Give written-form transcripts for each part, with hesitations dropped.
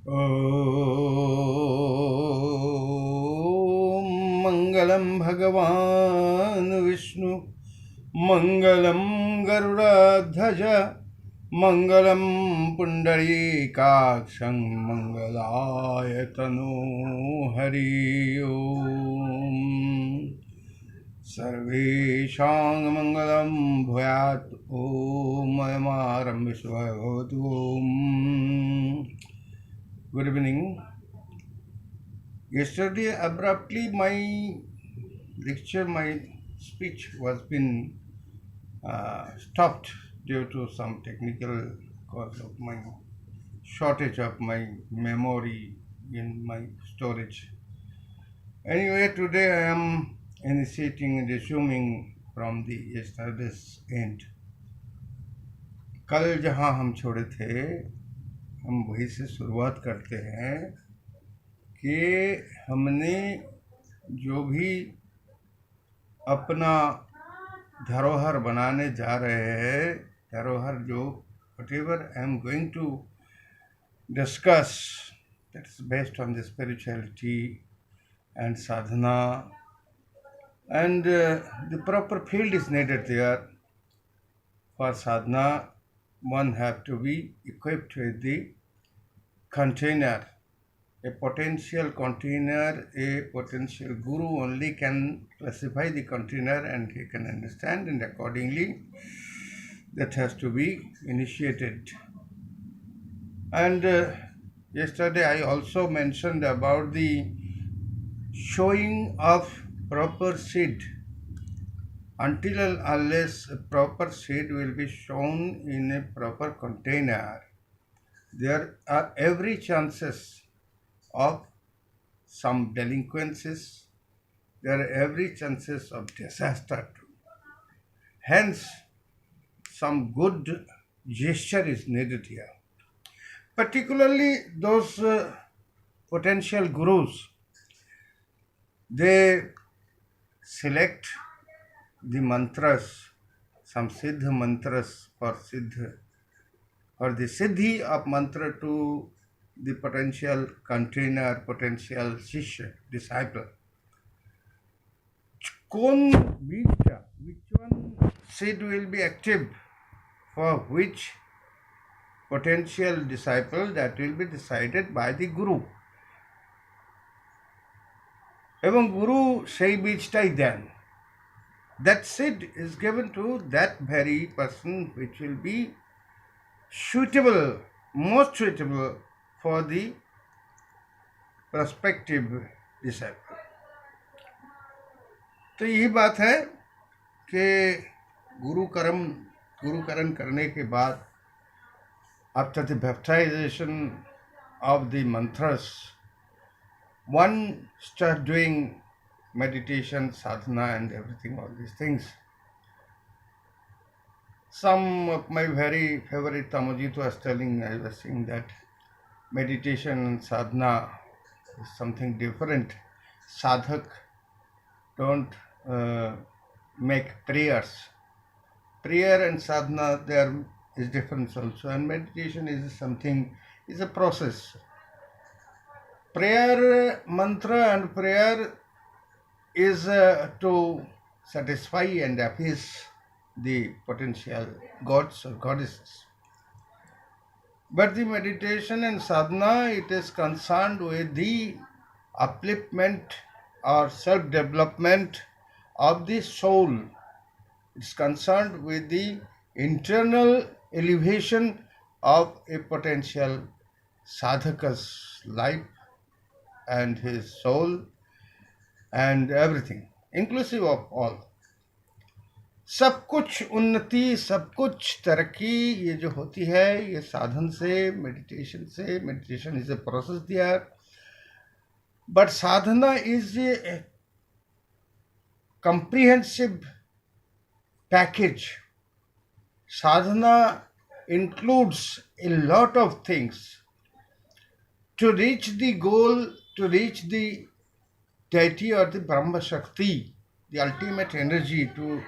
ॐ मङ्गलं भगवान् विष्णु मङ्गलं गरुडाध्वज मङ्गलं पुण्डरीकाक्षं मङ्गलाय तनो हरि ओम् सर्वेषां मङ्गलं भूयात् ॐ अयमारं विश्वः भवतु ॐ Good evening. Yesterday, abruptly, my speech was been stopped due to some technical cause of my shortage of my memory in my storage. Anyway, today I am initiating and resuming from the yesterday's end. कल जहाँ हम छोड़े थे हम वही से शुरुआत करते हैं कि हमने जो भी अपना धरोहर बनाने जा रहे हैं, धरोहर जो whatever I am going to discuss, that is based on the spirituality and sadhana, and the proper field is needed there. For sadhana, one have to be equipped with the container, a potential container. A potential guru only can classify the container and he can understand, and accordingly that has to be initiated. And yesterday I also mentioned about the showing of proper seed. Until and unless a proper seed will be shown in a proper container, there are every chances of some delinquencies, there are every chances of disaster too. Hence, some good gesture is needed here. Particularly those potential gurus, they select the mantras, some siddha mantras for siddha, or the siddhi of mantra to the potential container, potential shishya, disciple. Which one seed will be active for which potential disciple, that will be decided by the guru. এবং গুরু সেই বীজটাই দেন. That seed is given to that very person which will be suitable, most suitable for the prospective disciple. तो यही बात है कि गुरुकरण करने के बाद after the baptization of the mantras, one start doing meditation, sadhana and everything, all these things. Some of my very favorite Tamajit was telling, I was saying that meditation and sadhana is something different. Sadhak don't make prayers. Prayer and sadhana, there is difference also, and meditation is something, is a process. Prayer, mantra and prayer is to satisfy and appease the potential gods or goddesses. But the meditation and sadhana, it is concerned with the upliftment or self-development of the soul. It's concerned with the internal elevation of a potential sadhaka's life and his soul and everything, inclusive of all. सब कुछ उन्नति, सब कुछ तरक्की ये जो होती है, ये साधन से, मेडिटेशन से. Meditation is a process there, but sadhana is a comprehensive package. Sadhana includes a lot of things to reach the goal, to reach the deity or the Brahma Shakti, the ultimate energy. To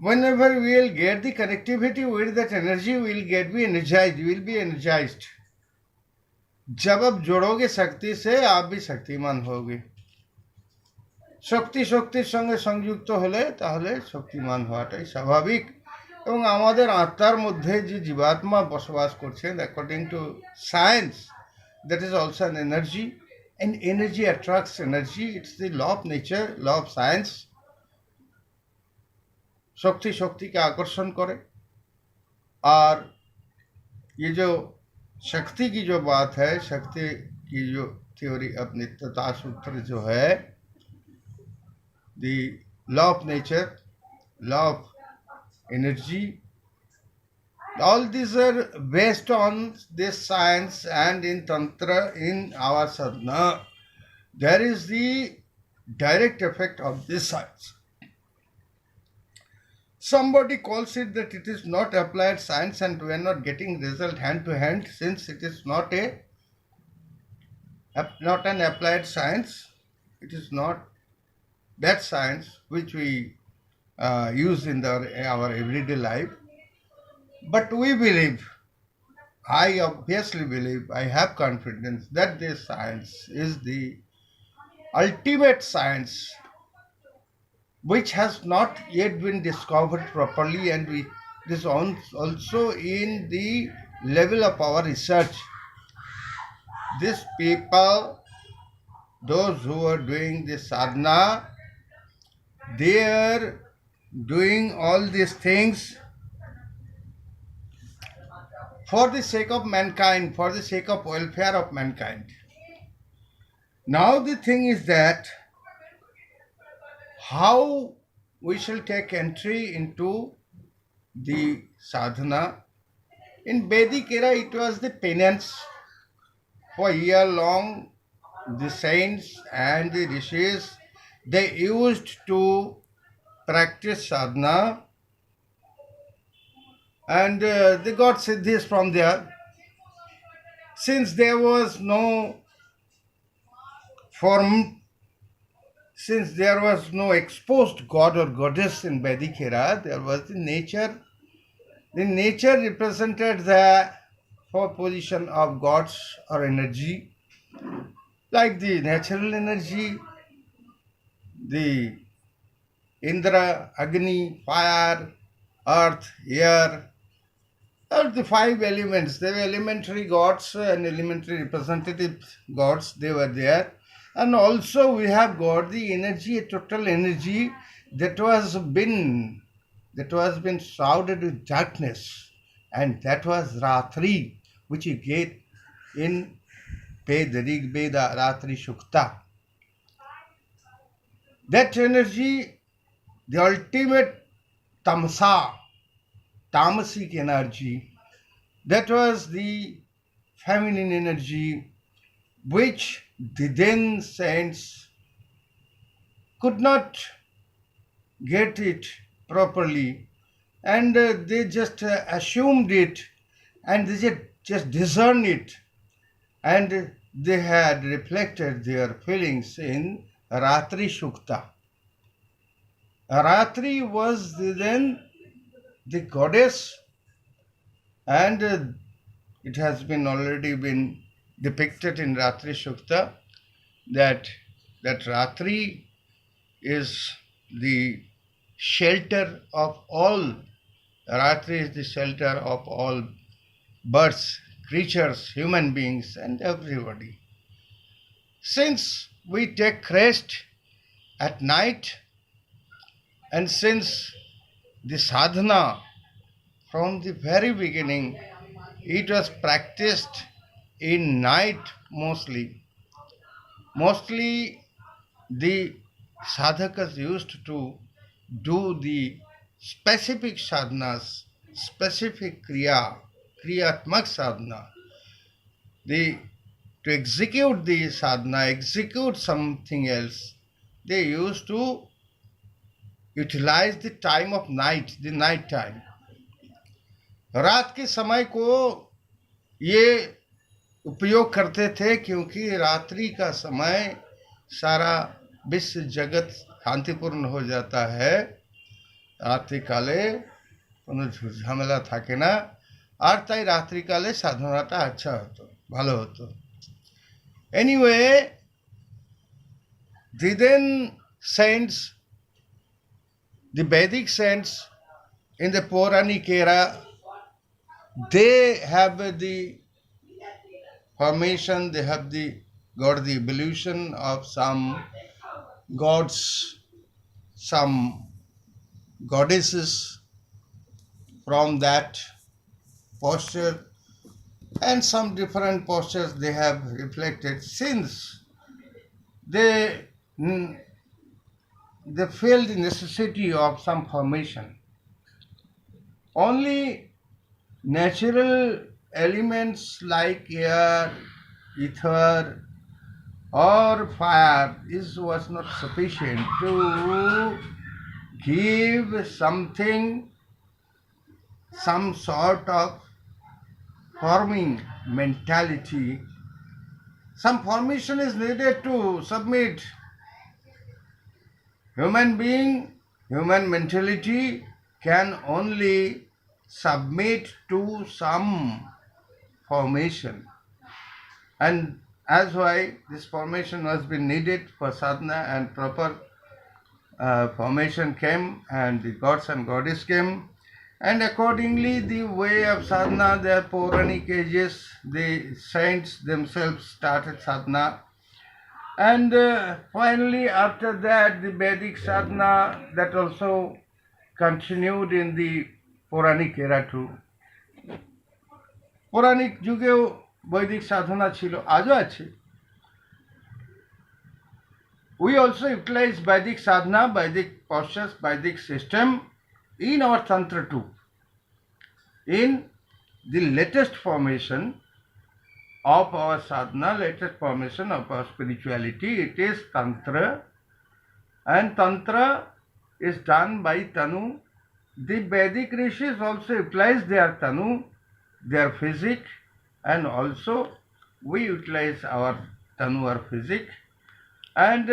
whenever we will get the connectivity with that energy, we will be energized. जब आप जोड़ोगे शक्ति से आप भी शक्तिमान होगे। শক্তি শক্তির সঙ্গে সংযুক্ত হলে তাহলে শক্তিমান হওয়াটাই স্বাভাবিক। এবং আমাদের আত্মার মধ্যে যে জীবাত্মা বসবাস করছেন, according to science, that is also an energy, and energy attracts energy. It's the law of nature, law of science. शक्ति शक्ति के आकर्षण करे। और ये जो शक्ति की जो बात है, शक्ति की जो थ्योरी ऑफ नित्यता सूत्र जो है, the law of nature, law of energy, all these are based on this science. And in tantra, in our sadhana, there is the direct effect of this science. Somebody calls it that it is not applied science and we are not getting result hand to hand, since it is not an applied science. It is not that science which we use in our everyday life. But we believe, I obviously believe, I have confidence that this science is the ultimate science which has not yet been discovered properly, and it is also in the level of our research. These people, those who are doing this sadhana, they are doing all these things for the sake of mankind, for the sake of welfare of mankind. Now the thing is that how we shall take entry into the sadhana. In Vedic era, it was the penance. For a year long, the saints and the rishis, they used to practice sadhana, and they got siddhis from there. Since there was no form, since there was no exposed god or goddess in Vedic era, there was the nature. The nature represented the four position of gods or energy, like the natural energy, the Indra, Agni, fire, earth, air, or the five elements. They were elementary gods and elementary representative gods, they were there. And also we have got the energy, a total energy that was been shrouded with darkness, and that was Ratri, which you get in Rig Veda, Ratri Shukta. That energy, the ultimate tamasic energy, that was the feminine energy, which the then saints could not get it properly, and they just assumed it, and they just discerned it, and they had reflected their feelings in Ratri Shukta. Ratri was then the goddess, and it has been already been depicted in Ratri Shukta that Ratri is the shelter of all. Ratri is the shelter of all birds, creatures, human beings, and everybody. Since we take rest at night, and since the sadhana from the very beginning, it was practiced in night mostly. Mostly the sadhakas used to do the specific sadhanas, specific kriyatmak sadhana. To execute the sadhana, execute something else, they used to utilize the time of night, the night time. रात के समय को ये उपयोग करते थे, क्योंकि रात्रि का समय सारा विश्व जगत शांतिपूर्ण हो जाता है। রাত্রিকালে কোনো ঝামেলা থাকে না, আর তাই রাত্রিকালে সাধনাটা আচ্ছা হতো, ভালো হতো। Anyway, the then saints, the Vedic saints in the Puranic era, they have the formation, they have got the evolution of some gods, some goddesses from that posture, and some different postures they have reflected since they they feel the necessity of some formation. Only natural elements like air, ether, or fire was not sufficient to give something, some sort of forming mentality. Some formation is needed to submit. Human being, human mentality can only submit to some formation. And that's why this formation has been needed for sadhana, and proper formation came, and the gods and goddess came. And accordingly, the way of sadhana, their Puranic ages, the saints themselves started sadhana. And finally, after that, the Vedic sadhana, that also continued in the Puranic era too. পৌরাণিক যুগেও বৈদিক সাধনা ছিল, আজও আছে. We also utilize Vedic sadhana, Vedic postures, Vedic system in our Tantra too. In the latest formation of our sadhana, latest formation of our spirituality, it is Tantra, and Tantra is done by Tanu. The Vedic rishis also utilize their Tanu, their physic, and also we utilize our Tanu or physic. And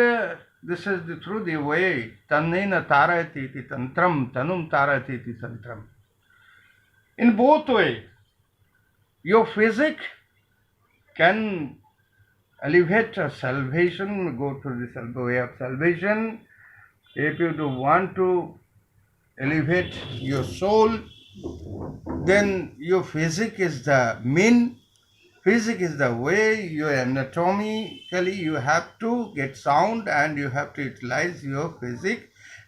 this is through the way Tannena Tarayati iti Tantram, Tanum Tarayati iti Tantram. In both ways, your physic can elevate salvation, go to the way of salvation. If you do want to elevate your soul, then your physic is the mean. Physic is the way. Your anatomically you have to get sound, and you have to utilize your physic,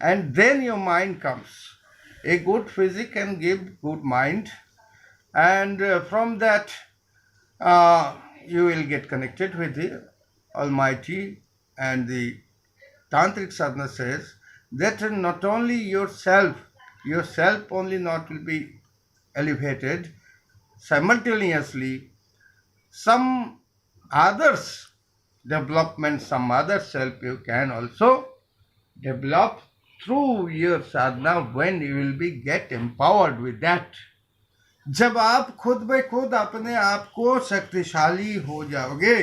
and then your mind comes. A good physic can give good mind, and from that you will get connected with the Almighty. And the Tantric sadhana says that not only yourself only not will be elevated, simultaneously some others development, some other self you can also develop through your sadhana when you will be get empowered with that. जब आप खुद ब खुद अपने आप को शक्तिशाली हो जाओगे,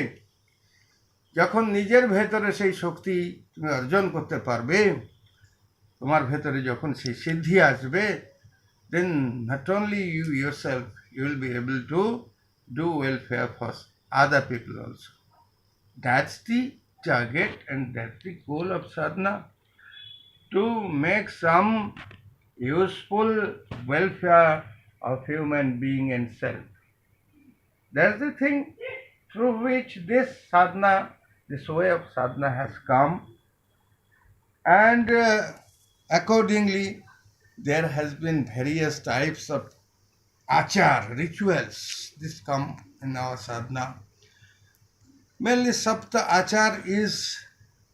যখন নিজের ভেতরে সেই শক্তি তুমি অর্জন করতে পারবে, তোমার ভেতরে যখন সেই সিদ্ধি আসবে, then not only you yourself, you will be able to do welfare for other people also. That's the target, and that's the goal of sadhana, to make some useful welfare of human being and self. That's the thing through which this sadhana, this way of sadhana has come. And accordingly, there has been various types of achar, rituals. This come in our sadhana. Mainly Sapta Achar is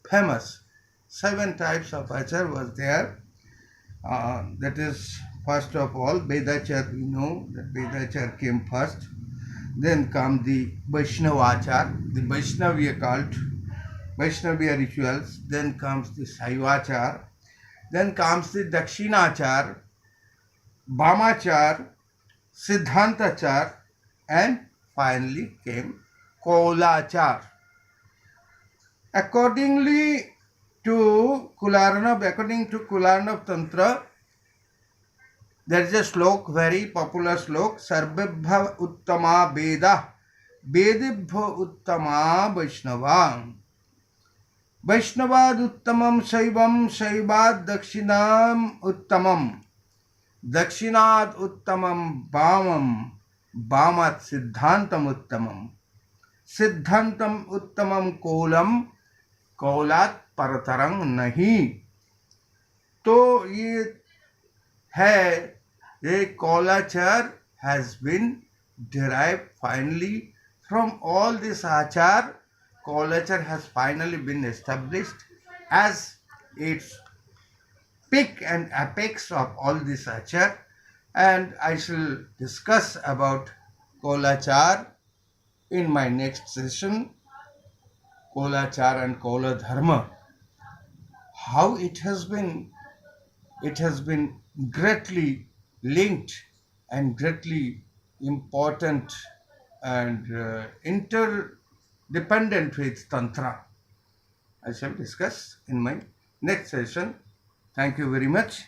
famous. 7 types of achar was there. That is, first of all, Vedachar. We know that Vedachar came first. Then come the Vaishnava Achar, the Vaishnavya cult, Vaishnavya rituals. Then comes the Saivachar. Then comes the Dakshinachar, Vamachar, Siddhantachar, and finally came Kaulachar. According to Kularnav Tantra, there is a slok, very popular slok, Sarvabha Uttama Veda वेदेभ्यो उत्तमा Vaishnava. वैष्णवाद उत्तमम शैवम, शैवाद दक्षिणाम उत्तमम, दक्षिणाद उत्तमम वामम, वामात सिद्धांतम उत्तमम, सिद्धांतम उत्तमम column, कौलात परतरंग नहीं। तो ये है, ये कौलाचार has been derived finally from all this achar. Kaulachar has finally been established as its peak and apex of all this achar, and I shall discuss about Kaulachar in my next session, Kaulachar and Kaula Dharma, how it has been greatly linked and greatly important and interdependent with Tantra. I shall discuss in my next session. Thank you very much.